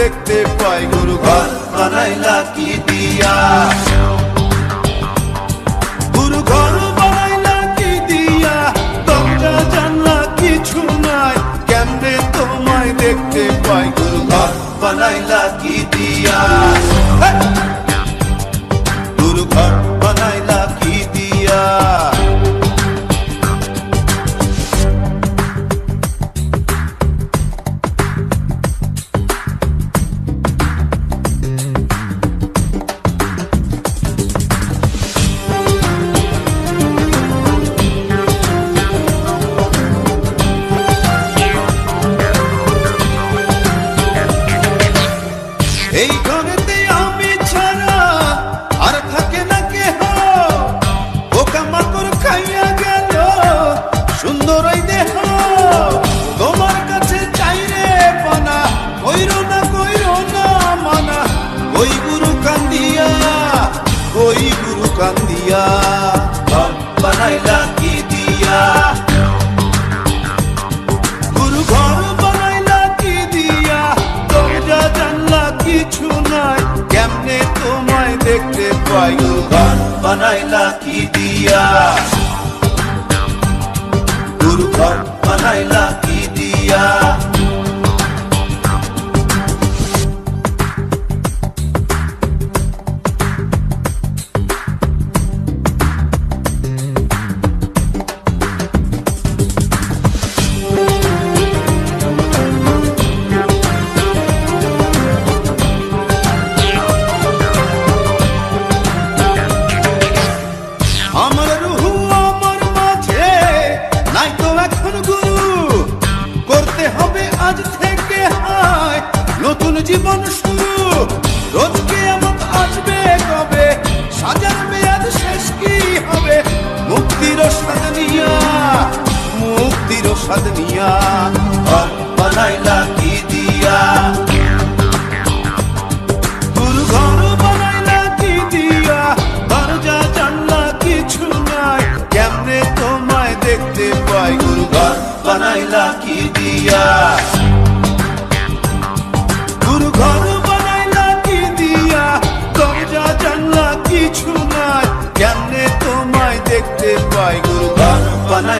দেখতে পাই। গুরু ঘর বানাইলা কি দিয়া, গুরু ঘর বানাইলা কি দিয়া, দরজা জানলা কিছু নাই, কেমনে তোমায় দেখতে পাই। গুরু ঘর বানাইলা কি দিয়া, গুরু ঘর বানাইলা কি দিয়া। এই ঘরেতে আমি ছাড়া আর থাকে না কেহ, পোকামাকড় খাইয়া গেল সুন্দর ওই দেহ। তোমার কাছে চাই রে পানা, কইরো না মানা, ওই গুরু কান্দিয়া, ওই গুরু কান্দিয়া। ঘর বানাইলা কি দিয়া, গুরু ঘর বানাইলা কি দিয়া, দরজা জানলা কিছু নাই, কেমনে তোমায় দেখতে পাই। গুরু ঘর বানাইলা কি দিয়া, গুরু ঘর বানাইলা কি দিয়া। আমার রুহু আমার মাঝে নাই তো এখন গুরু, করতে হবে আজ থেকে হায় নতুন জীবন শুরু। রোজ কিয়ামত আসবে কবে, সাজার মেয়াদ শেষ কি হবে, মুক্তির স্বাদ নিয়া, মুক্তির স্বাদ নিয়া। ঘর বানাইলা কি দিয়া, গুরু ঘর বানাইলা কি দিয়া, দরজা জানলা কিছু নাই, কেমনে তোমায় দেখতে পাই। গুরু ঘর বানাইলা কি দিয়া।